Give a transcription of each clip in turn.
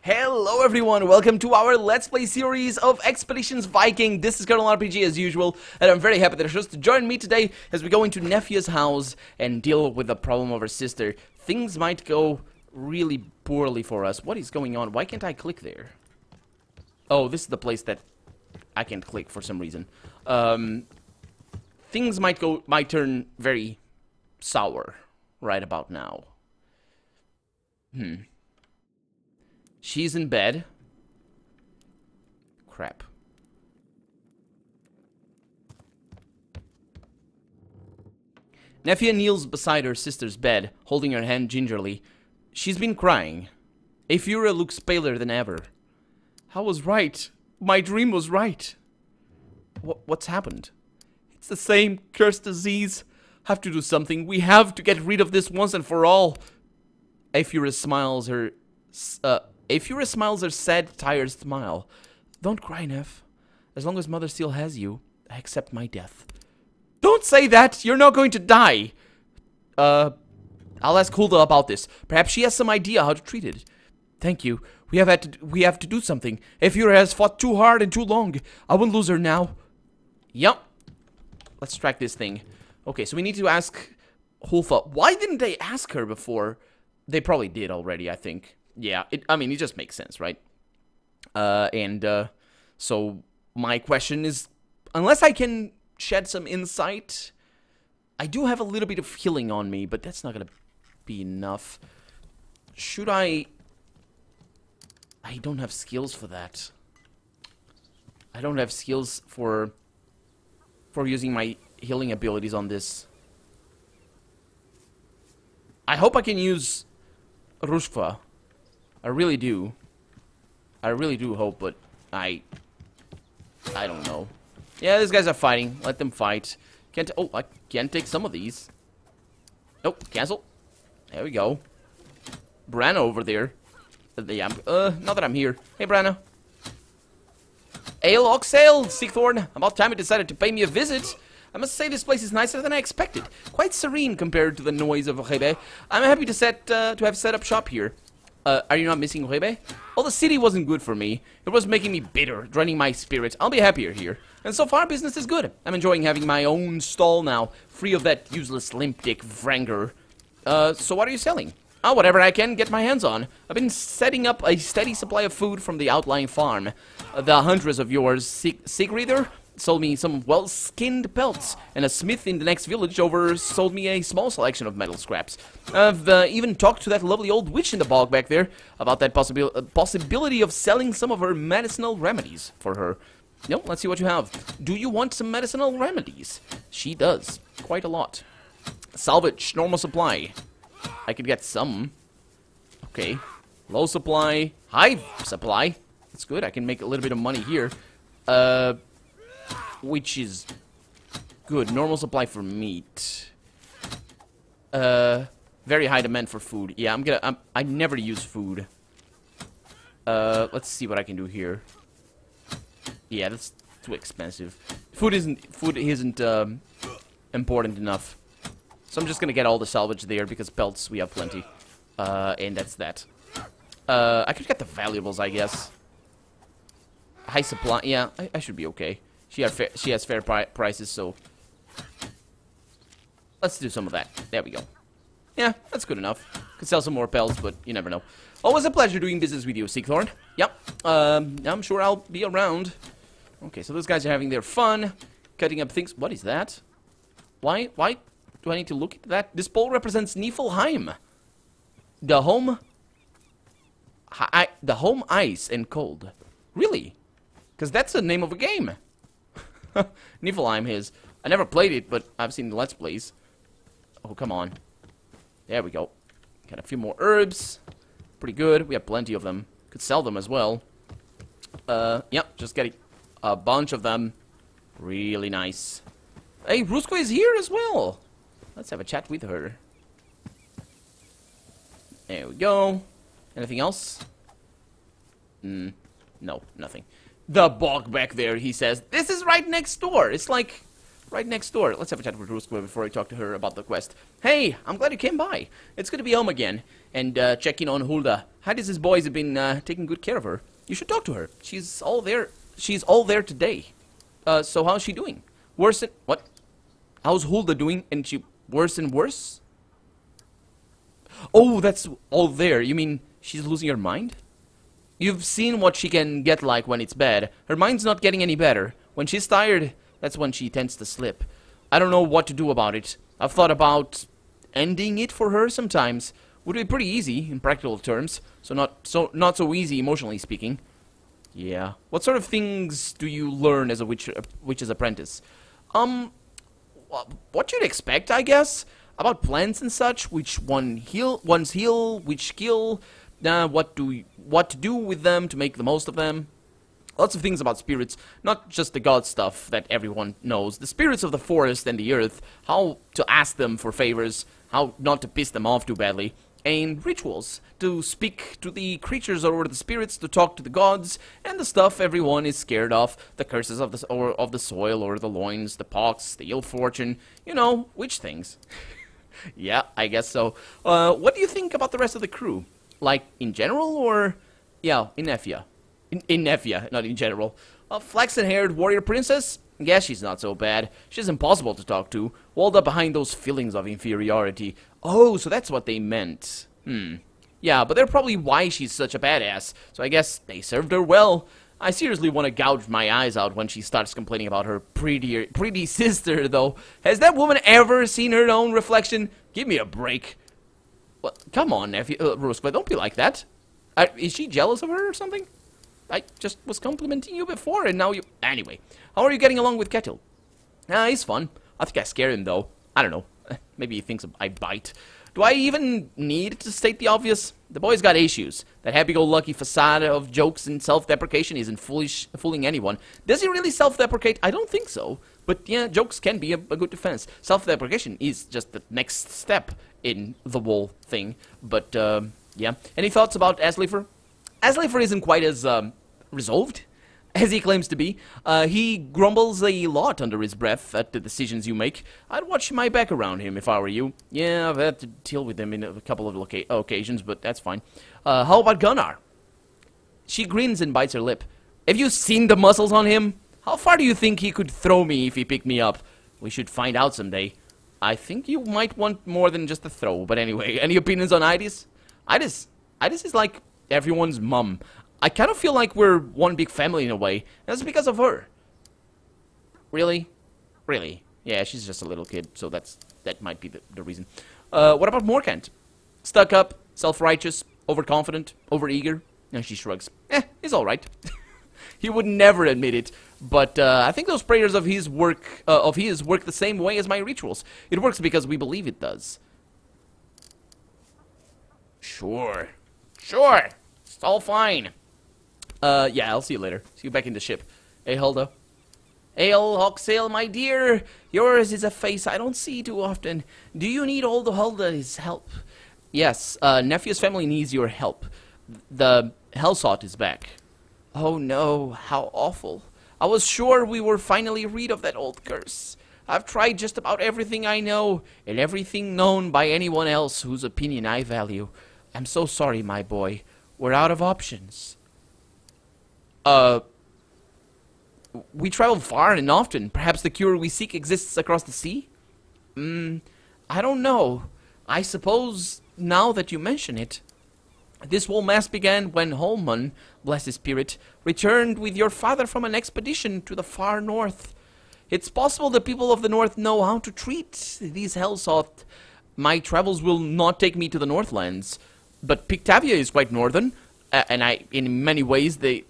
Hello everyone, welcome to our Let's Play series of Expeditions Viking. This is Colonel RPG as usual, and I'm very happy that you're to join me today as we go into Nephia's house and deal with the problem of her sister. Things might go really poorly for us. What is going on? Why can't I click there? Oh, this is the place that I can't click for some reason. Things might turn very sour right about now. She's in bed. Crap. Nephia kneels beside her sister's bed, holding her hand gingerly. She's been crying. Eyfura looks paler than ever. I was right. My dream was right. What's happened? It's the same cursed disease. Have to do something. We have to get rid of this once and for all. Eyfura smiles her sad, tired smile. Don't cry, Neph. As long as Mother still has you, I accept my death. Don't say that! You're not going to die! I'll ask Holda about this. Perhaps she has some idea how to treat it. Thank you. We have to do something. Eyfura has fought too hard and too long. I won't lose her now. Yup. Let's track this thing. Okay, so we need to ask Holda. Why didn't they ask her before? They probably did already, I think. Yeah, it just makes sense, right? So my question is, unless I can shed some insight, I do have a little bit of healing on me, but that's not gonna be enough. Should I don't have skills for that. I don't have skills for using my healing abilities on this. I hope I can use Rushfa. I really do. I really do hope, but I don't know. Yeah, these guys are fighting. Let them fight. Oh, I can take some of these. Nope, cancel. There we go. Branna over there. Now that I'm here. Hey, Branna. Ale Oxale, Sigthorn. About time you decided to pay me a visit. I must say this place is nicer than I expected. Quite serene compared to the noise of Rebe. I'm happy to have set up shop here. Are you not missing Rebe? Well, the city wasn't good for me. It was making me bitter, draining my spirit. I'll be happier here. And so far, business is good. I'm enjoying having my own stall now, free of that useless limp dick Vranger. So what are you selling? Oh, whatever I can get my hands on. I've been setting up a steady supply of food from the outlying farm. The huntress of yours, Sigrider, sold me some well-skinned pelts, and a smith in the next village over sold me a small selection of metal scraps. I've even talked to that lovely old witch in the bog back there about that possibility of selling some of her medicinal remedies for her. Yep, let's see what you have. Do you want some medicinal remedies? She does. Quite a lot. Salvage, normal supply. I could get some. Okay. Low supply, high supply. That's good, I can make a little bit of money here. Which is good. Normal supply for meat. Very high demand for food. Yeah, I never use food. Let's see what I can do here. Yeah, that's too expensive. Food isn't important enough. So I'm just gonna get all the salvage there because pelts we have plenty. And that's that. I could get the valuables, I guess. High supply. Yeah, I should be okay. She has fair prices, so let's do some of that. There we go. Yeah, that's good enough. Could sell some more pelts, but you never know. Always a pleasure doing business with you, Sigthorn. Yep. I'm sure I'll be around. Okay, so those guys are having their fun, cutting up things. What is that? Why do I need to look at that? This pole represents Niflheim, the home ice and cold. Really? Because that's the name of a game. Niflheim is. I never played it, but I've seen the Let's Plays. Oh, come on. There we go. Got a few more herbs. Pretty good. We have plenty of them. Could sell them as well. Yep, just getting a bunch of them. Really nice. Hey, Rusko is here as well. Let's have a chat with her. There we go. Anything else? No, nothing. The bog back there, he says. This is right next door. It's like right next door. Let's have a chat with Ruskva before I talk to her about the quest. Hey, I'm glad you came by. It's good to be home again. And check in on Holda. Hades' boys have been taking good care of her. You should talk to her. She's all there today. So how's she doing? Worse and... What? How's Holda doing? And she worse and worse? Oh, that's all there. You mean she's losing her mind? You've seen what she can get like when it's bad. Her mind's not getting any better. When she's tired, that's when she tends to slip. I don't know what to do about it. I've thought about ending it for her sometimes. Would be pretty easy in practical terms, not so easy emotionally speaking. Yeah. What sort of things do you learn as a witch's apprentice? What you'd expect, I guess. About plants and such, ones heal, which kill, what to do with them to make the most of them. Lots of things about spirits, not just the god stuff that everyone knows. The spirits of the forest and the earth, how to ask them for favors, how not to piss them off too badly. And rituals, to speak to the creatures or the spirits, to talk to the gods, and the stuff everyone is scared of, the curses of the soil or the loins, the pox, the ill fortune, you know, witch things. Yeah, I guess so. What do you think about the rest of the crew? Like, in general, or... Yeah, in Eyfura. In Eyfura, not in general. Flaxen-haired warrior princess? Guess she's not so bad. She's impossible to talk to. Walled up behind those feelings of inferiority. Oh, so that's what they meant. Yeah, but they're probably why she's such a badass. So I guess they served her well. I seriously want to gouge my eyes out when she starts complaining about her pretty sister, though. Has that woman ever seen her own reflection? Give me a break. Well, come on, Ruskva, don't be like that. Is she jealous of her or something? I just was complimenting you before, and now you... Anyway, how are you getting along with Ketil? He's fun. I think I scare him, though. I don't know. Maybe he thinks I bite. Do I even need to state the obvious? The boy's got issues. That happy-go-lucky facade of jokes and self-deprecation isn't fooling anyone. Does he really self-deprecate? I don't think so. But yeah, jokes can be a good defense. Self-deprecation is just the next step in the whole thing. But, yeah. Any thoughts about Eyfura? Eyfura isn't quite as, resolved as he claims to be. He grumbles a lot under his breath at the decisions you make. I'd watch my back around him if I were you. Yeah, I've had to deal with him in a couple of occasions, but that's fine. How about Gunnar? She grins and bites her lip. Have you seen the muscles on him? How far do you think he could throw me if he picked me up? We should find out someday. I think you might want more than just a throw, but anyway, any opinions on Idis? Idis is like everyone's mum. I kind of feel like we're one big family in a way. That's because of her. Really? Really? Yeah, she's just a little kid, so that might be the reason. What about Morkant? Stuck up, self-righteous, overconfident, overeager? And she shrugs. He's alright. He would never admit it, but I think those prayers of his work the same way as my rituals. It works because we believe it does. Sure. Sure. It's all fine. Yeah, I'll see you later. See you back in the ship. Hey, Holda. Hail, Hawksail, my dear. Yours is a face I don't see too often. Do you need old Holda's help? Yes, Nephew's family needs your help. The Hellsought is back. Oh no, how awful. I was sure we were finally rid of that old curse. I've tried just about everything I know, and everything known by anyone else whose opinion I value. I'm so sorry, my boy. We're out of options. We travel far and often. Perhaps the cure we seek exists across the sea? I don't know. I suppose, now that you mention it. This whole mess began when Holman, bless his spirit, returned with your father from an expedition to the far north. It's possible the people of the north know how to treat these Hellsought. My travels will not take me to the Northlands, but Pictavia is quite northern, and in many ways, they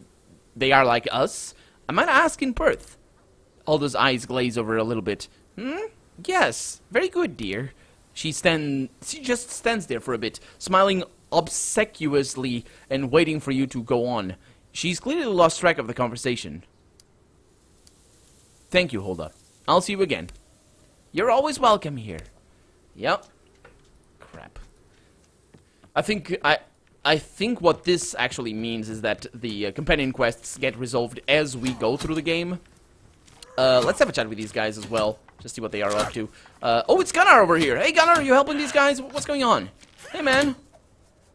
are like us. I might ask in Perth. Alda's eyes glaze over a little bit. Yes, very good, dear. She just stands there for a bit, smiling obsequiously and waiting for you to go on. She's clearly lost track of the conversation. Thank you, Holda. I'll see you again. You're always welcome here. Yep. Crap. I think what this actually means is that the companion quests get resolved as we go through the game. Let's have a chat with these guys as well. Just see what they are up to. Oh, it's Gunnar over here. Hey, Gunnar, are you helping these guys? What's going on? Hey, man.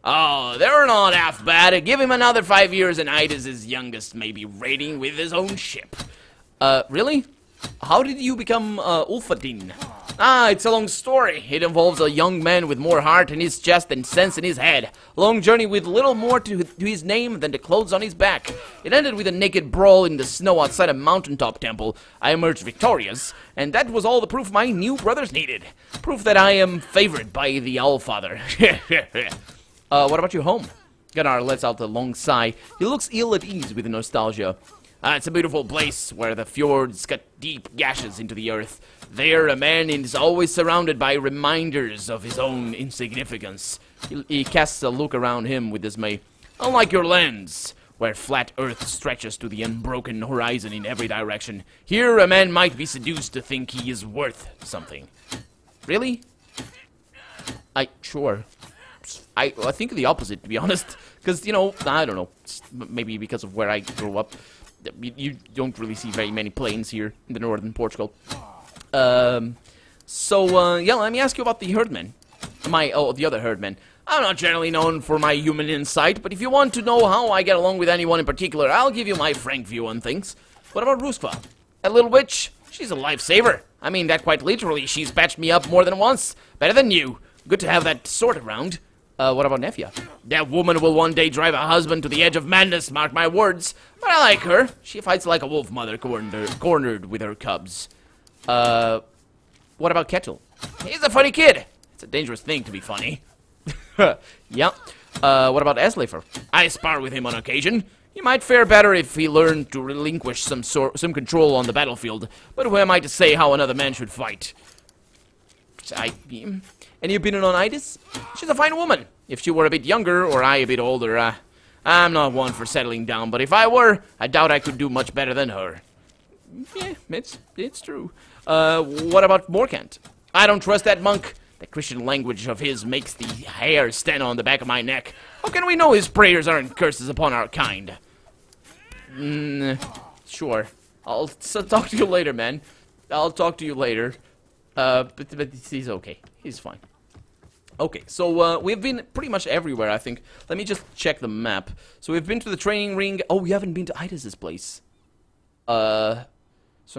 Oh, they're not half bad. Give him another 5 years and Idis' youngest may be raiding with his own ship. Really? How did you become, Ulfadin? Ah, it's a long story. It involves a young man with more heart in his chest than sense in his head. A long journey with little more to his name than the clothes on his back. It ended with a naked brawl in the snow outside a mountaintop temple. I emerged victorious, and that was all the proof my new brothers needed. Proof that I am favored by the Allfather. What about your home? Gunnar lets out a long sigh. He looks ill at ease with nostalgia. It's a beautiful place where the fjords cut deep gashes into the earth. There, a man is always surrounded by reminders of his own insignificance. He casts a look around him with dismay. Unlike your lands, where flat earth stretches to the unbroken horizon in every direction, here a man might be seduced to think he is worth something. Really? Sure. I think the opposite, to be honest. Because, you know, I don't know. Maybe because of where I grew up. You don't really see very many plains here in the northern Portugal. Yeah, let me ask you about the herdmen. The other herdmen. I'm not generally known for my human insight, but if you want to know how I get along with anyone in particular, I'll give you my frank view on things. What about Ruskva? That little witch? She's a lifesaver. I mean that quite literally. She's patched me up more than once. Better than you. Good to have that sword around. What about Nefia? That woman will one day drive a husband to the edge of madness, mark my words. But I like her. She fights like a wolf mother cornered with her cubs. What about Kettle? He's a funny kid. It's a dangerous thing to be funny. Yeah. What about Eslefer? I spar with him on occasion. He might fare better if he learned to relinquish some control on the battlefield. But who am I to say how another man should fight? Any opinion on Idis? She's a fine woman. If she were a bit younger, or I a bit older, I'm not one for settling down, but if I were, I doubt I could do much better than her. Yeah, it's true. What about Morkant? I don't trust that monk. The Christian language of his makes the hair stand on the back of my neck. How can we know his prayers aren't curses upon our kind? Sure. I'll talk to you later, man. I'll talk to you later. But he's okay. He's fine. Okay, so we've been pretty much everywhere, I think. Let me just check the map. So we've been to the training ring. Oh, we haven't been to Idis' place. So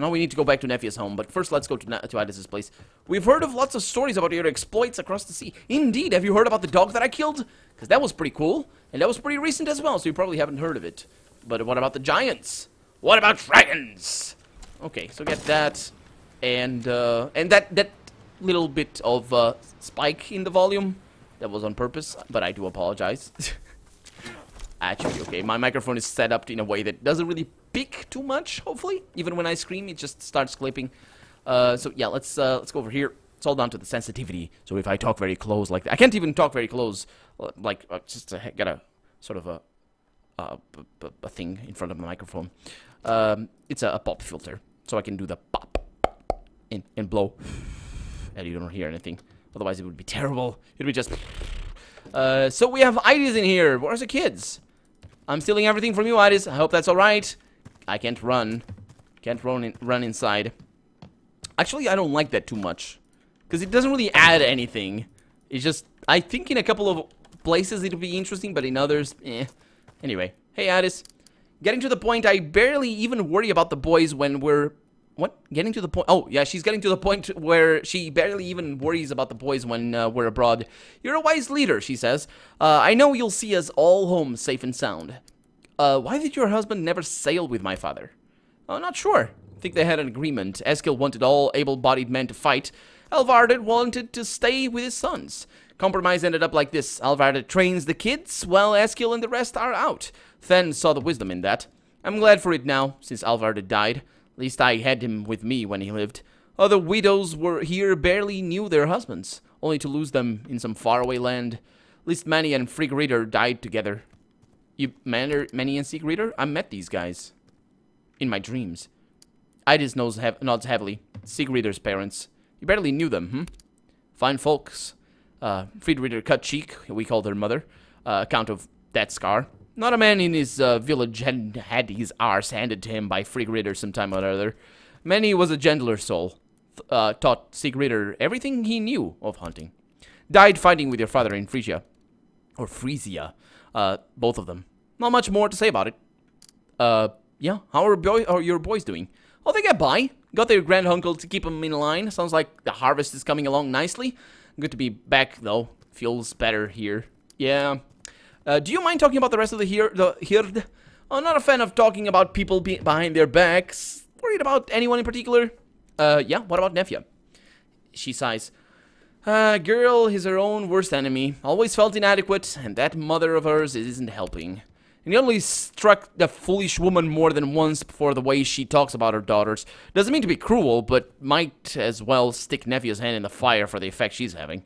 now we need to go back to Nefia's home. But first, let's go to Idis' place. We've heard of lots of stories about your exploits across the sea. Indeed, have you heard about the dog that I killed? Because that was pretty cool. And that was pretty recent as well, so you probably haven't heard of it. But what about the giants? What about dragons? Okay, so get that. And that little bit of spike in the volume, that was on purpose, but I do apologize. Actually, okay, my microphone is set up in a way that doesn't really pick too much, hopefully. Even when I scream, it just starts clipping. So yeah, let's go over here. It's all down to the sensitivity. So if I talk very close like that, I can't even talk very close, like just to get a sort of a thing in front of the microphone. It's a pop filter, so I can do the pop and blow, and you don't hear anything. Otherwise, it would be terrible. It would be just. So we have Idis in here. Where's the kids? I'm stealing everything from you, Idis. I hope that's all right. I can't run. Can't run inside. Actually, I don't like that too much, because it doesn't really add anything. It's just, I think in a couple of places it'll be interesting, but in others, eh. Anyway, hey, Idis. Getting to the point, I barely even worry about the boys when we're... What? Getting to the point... Oh, yeah, she's getting to the point where she barely even worries about the boys when we're abroad. You're a wise leader, she says. I know you'll see us all home safe and sound. Why did your husband never sail with my father? Oh, not sure. I think they had an agreement. Eskil wanted all able-bodied men to fight. Alvarded wanted to stay with his sons. Compromise ended up like this. Alvarded trains the kids, while Eskil and the rest are out. Then saw the wisdom in that. I'm glad for it now, since Alvarded died. At least I had him with me when he lived. Other widows were here barely knew their husbands, only to lose them in some faraway land. At least Manny and Frigreader died together. You, Manny and Sigreader? I met these guys. In my dreams. Idis nods heavily. Sigreader's parents. You barely knew them, hmm? Fine folks. Frigreader cut cheek, we called her mother. Account of that scar. Not a man in his village had his arse handed to him by Frigreader sometime or other. Many was a gentler soul. Taught Sigrider everything he knew of hunting. Died fighting with your father in Frisia. Or Frisia. Both of them. Not much more to say about it. Yeah, how are your boys doing? Oh, they get by. Got their granduncle to keep them in line. Sounds like the harvest is coming along nicely. Good to be back, though. Feels better here. Yeah. Do you mind talking about the rest of the herd? I'm not a fan of talking about people behind their backs. Worried about anyone in particular? Yeah, what about Nefia? She sighs. Girl is her own worst enemy. Always felt inadequate, and that mother of hers isn't helping. And he only struck the foolish woman more than once for the way she talks about her daughters. Doesn't mean to be cruel, but might as well stick Nefia's hand in the fire for the effect she's having.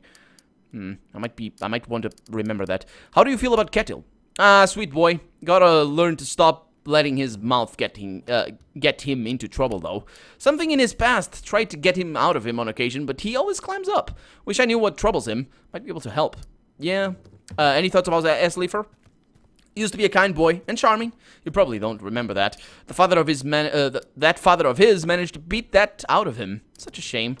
I might want to remember that. How do you feel about Ketil? Sweet boy. Gotta learn to stop letting his mouth get him into trouble, though. Something in his past tried to get him out of him on occasion, but he always climbs up. Wish I knew what troubles him. Might be able to help. Yeah. Any thoughts about Eyfura? Used to be a kind boy and charming. You probably don't remember that. The father of his that father of his managed to beat that out of him. Such a shame.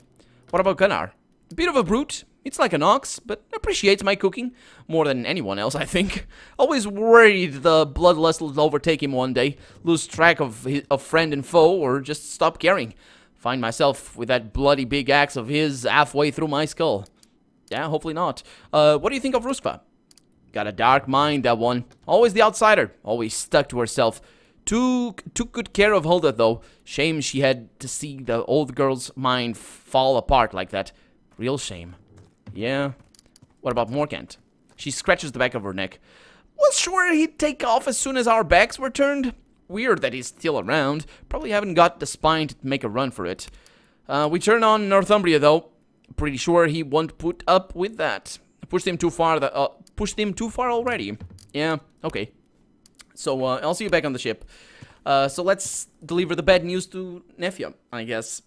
What about Gunnar? A bit of a brute. It's like an ox, but appreciates my cooking more than anyone else, I think. Always worried the bloodlust will overtake him one day, lose track of friend and foe, or just stop caring. Find myself with that bloody big axe of his halfway through my skull. Yeah, hopefully not. What do you think of Ruskva? Got a dark mind, that one. Always the outsider, always stuck to herself. Took good care of Holda, though. Shame she had to see the old girl's mind fall apart like that. Real shame. Yeah. What about Morkant? She scratches the back of her neck. Was sure he'd take off as soon as our backs were turned. Weird that he's still around. Probably haven't got the spine to make a run for it. We turn on Northumbria, though. Pretty sure he won't put up with that. Pushed him too far already. Yeah, okay. So, I'll see you back on the ship. So let's deliver the bad news to Nefia, I guess.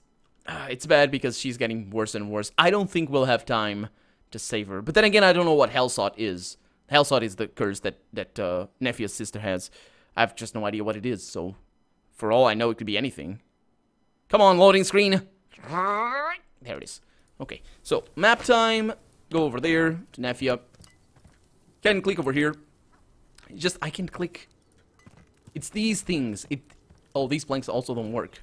It's bad because she's getting worse and worse. I don't think we'll have time to save her. But then again, I don't know what Hellsought is. Hellsought is the curse that Nefia's sister has. I have just no idea what it is, so for all I know, it could be anything. Come on, loading screen. There it is. Okay, so map time. Go over there to Nefia. Can click over here. I can click. It's these things. Oh, these planks also don't work.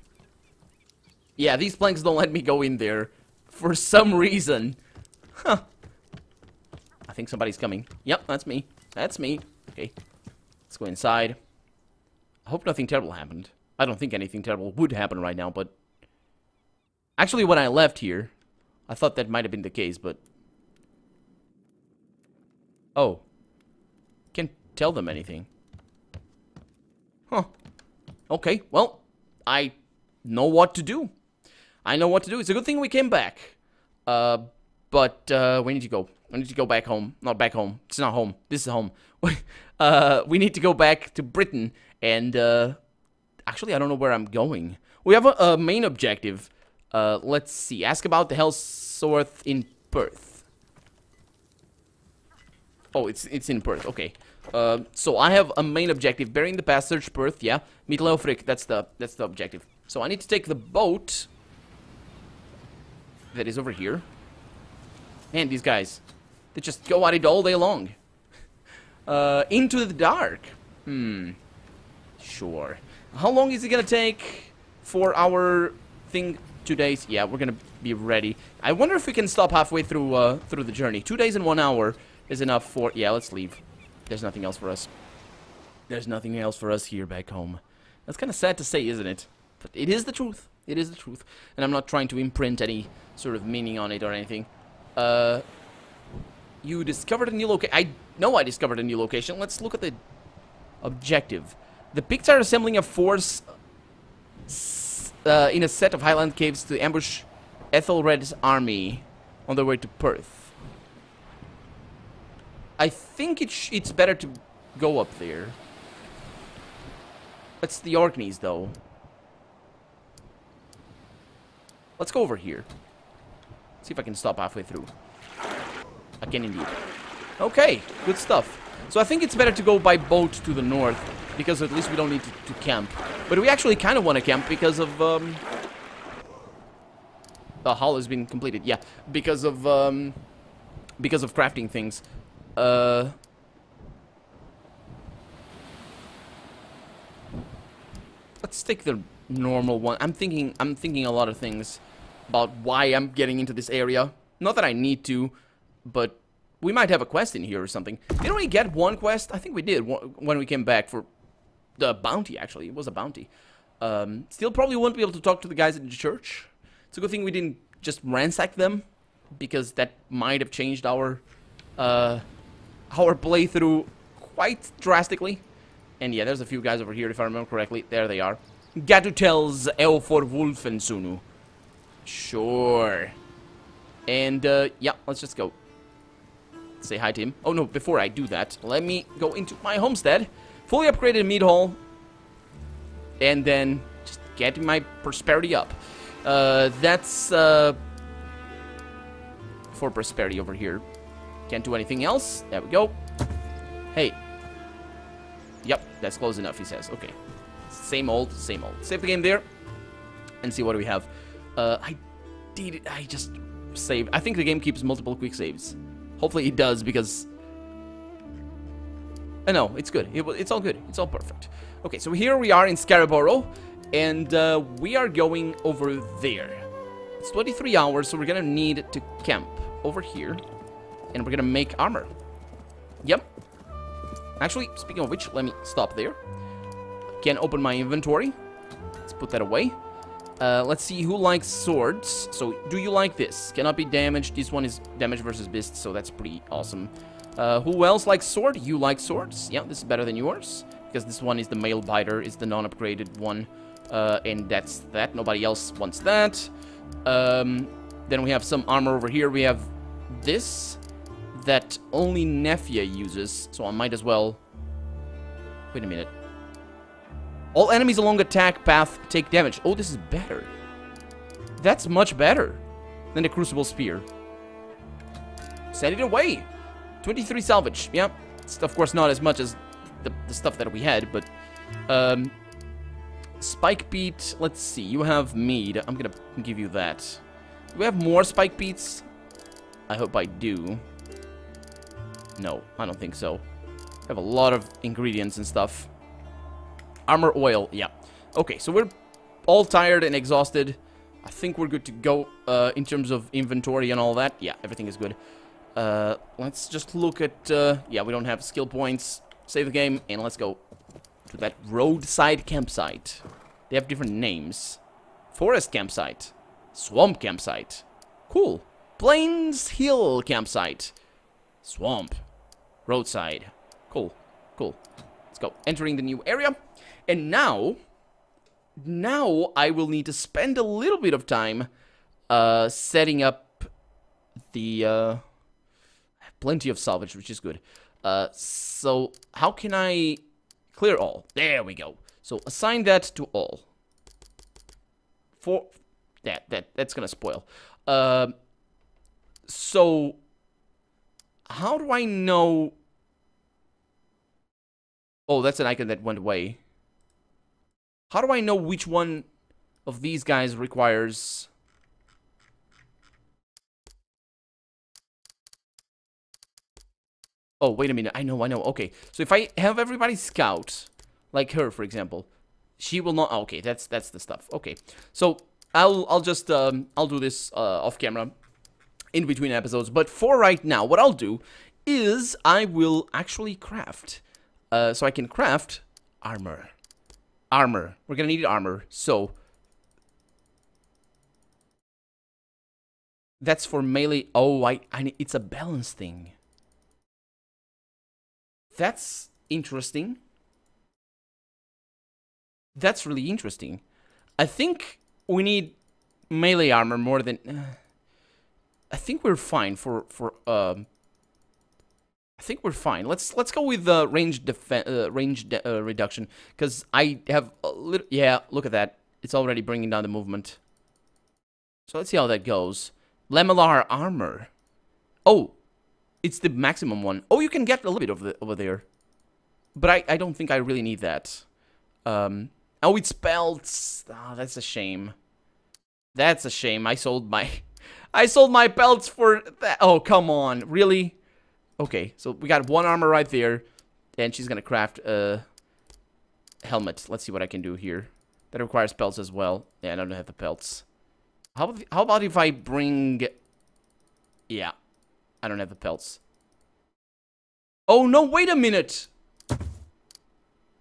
Yeah, these planks don't let me go in there for some reason. Huh. I think somebody's coming. Yep, that's me. That's me. Okay. Let's go inside. I hope nothing terrible happened. I don't think anything terrible would happen right now, but... Actually, when I left here, I thought that might have been the case, but... Oh. Can't tell them anything. Huh. Okay, well, I know what to do. I know what to do. It's a good thing we came back. But we need to go. We need to go back home. Not back home. It's not home. This is home. We need to go back to Britain. And, actually, I don't know where I'm going. We have a main objective. Let's see. Ask about the Hellsworth in Perth. Oh, it's in Perth. Okay. So I have a main objective. Burying the past, search Perth. Yeah. Meet Leofric. That's the objective. So I need to take the boat that is over here. Man, these guys, they just go at it all day long. Into the dark. Sure. How long is it gonna take for our thing? 2 days. Yeah, we're gonna be ready. I wonder if we can stop halfway through the journey. 2 days and 1 hour is enough for... Yeah, let's leave. There's nothing else for us. There's nothing else for us here back home. That's kind of sad to say, isn't it? But it is the truth. It is the truth. And I'm not trying to imprint any sort of meaning on it or anything. You discovered a new location. I know I discovered a new location. Let's look at the objective. The Picts are assembling a force in a set of highland caves to ambush Ethelred's army on their way to Perth. I think it's better to go up there. That's the Orkneys, though. Let's go over here. See if I can stop halfway through. I can indeed. Okay, good stuff. So I think it's better to go by boat to the north, because at least we don't need to camp. But we actually kind of want to camp because of hull has been completed. Yeah, because of crafting things. Let's take the normal one. I'm thinking a lot of things about why I'm getting into this area. Not that I need to, but we might have a quest in here or something. Didn't we get one quest? I think we did when we came back for the bounty, actually. It was a bounty. Still probably won't be able to talk to the guys in the church. It's a good thing we didn't just ransack them, because that might have changed our playthrough quite drastically. And yeah, there's a few guys over here, if I remember correctly. There they are. Gatutel's Eyfura Wolfensunu. Sure. And, yeah, let's just go. Say hi to him. Oh, no, before I do that, let me go into my homestead. Fully upgraded meat hall. And then just get my prosperity up. That's, for prosperity over here. Can't do anything else. There we go. Hey. Yep, that's close enough, he says. Okay. Same old, same old. Save the game there. And see what do we have. I just saved. I think the game keeps multiple quick saves. Hopefully it does, because... no, it's good. It's all good. It's all perfect. Okay, so here we are in Scarborough. And we are going over there. It's 23 hours, so we're gonna need to camp over here. And we're gonna make armor. Yep. Actually, speaking of which, let me stop there. Can open my inventory. Let's put that away. Let's see who likes swords. So, do you like this? Cannot be damaged. This one is damage versus beast, so that's pretty awesome. Who else likes sword? You like swords? Yeah, this is better than yours. Because this one is the mail biter, is the non-upgraded one. And that's that. Nobody else wants that. Then we have some armor over here. We have this that only Nefia uses, so I might as well... Wait a minute. All enemies along attack path take damage. Oh, this is better. That's much better than the Crucible Spear. Send it away. 23 salvage. Yeah, it's of course not as much as the stuff that we had, but... Spike beat. Let's see. You have mead. I'm gonna give you that. Do we have more spike beats? I hope I do. No, I don't think so. I have a lot of ingredients and stuff. Armor oil, yeah. Okay, so we're all tired and exhausted. I think we're good to go in terms of inventory and all that. Yeah, everything is good. Let's just look at... yeah, we don't have skill points. Save the game, and let's go to that roadside campsite. They have different names. Forest campsite. Swamp campsite. Cool. Plains Hill campsite. Swamp. Roadside. Cool. Cool. Let's go. Entering the new area. And now I will need to spend a little bit of time setting up the... plenty of salvage, which is good. So, how can I clear all? There we go. So, assign that to all. For... That's gonna spoil. So... How do I know... Oh, that's an icon that went away. How do I know which one of these guys requires... Oh, wait a minute. I know. Okay. So if I have everybody scout, like her, for example, she will not... Okay, that's the stuff. Okay. So I'll just... I'll do this off camera in between episodes. But for right now, what I'll do is I will actually craft. So I can craft armor. Armor. We're gonna need armor. So that's for melee. Oh, it's a balance thing. That's interesting. That's really interesting. I think we need melee armor more than... I think we're fine for I think we're fine. Let's go with the range reduction, because I have a little... Yeah, look at that. It's already bringing down the movement. So let's see how that goes. Lamellar armor. Oh, it's the maximum one. Oh, you can get a little bit of it over there, but I don't think I really need that. Oh, it spells. Ah, that's a shame. That's a shame. I sold my... I sold my pelts for that. Oh, come on. Really? Okay, so we got 1 armor right there. And she's gonna craft a helmet. Let's see what I can do here. That requires pelts as well. Yeah, I don't have the pelts. How about if I bring... Yeah. I don't have the pelts. Oh, no, wait a minute.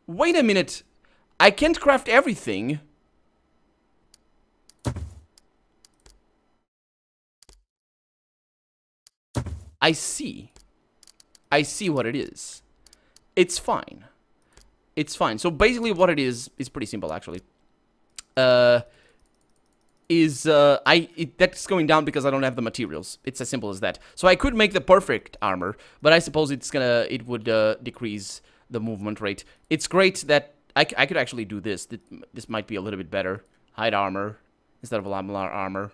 Wait a minute. I can't craft everything. I see. I see what it is. It's fine. It's fine. So basically what it is pretty simple, actually. That's going down because I don't have the materials. It's as simple as that. So I could make the perfect armor, but I suppose it would decrease the movement rate. It's great that I could actually do this. This might be a little bit better. Hide armor instead of lamellar armor.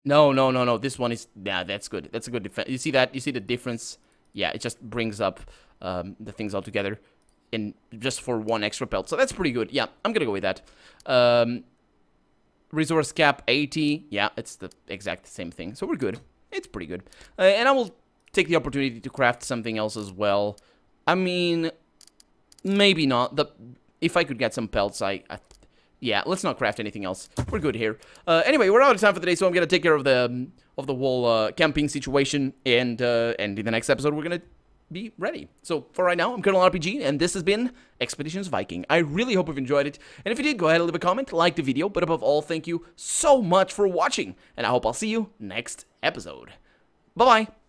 No. This one is... Yeah, that's good. That's a good defense. You see that? You see the difference? Yeah, it just brings up the things all together. And just for 1 extra pelt. So that's pretty good. Yeah, I'm gonna go with that. Resource cap 80. Yeah, it's the exact same thing. So we're good. It's pretty good. And I will take the opportunity to craft something else as well. I mean, maybe not. If I could get some pelts, yeah, let's not craft anything else. We're good here. Anyway, we're out of time for today, so I'm gonna take care of the whole camping situation, and in the next episode, we're gonna be ready. So for right now, I'm Colonel RPG, and this has been Expeditions Viking. I really hope you've enjoyed it, and if you did, go ahead and leave a comment, like the video, but above all, thank you so much for watching, and I hope I'll see you next episode. Bye-bye.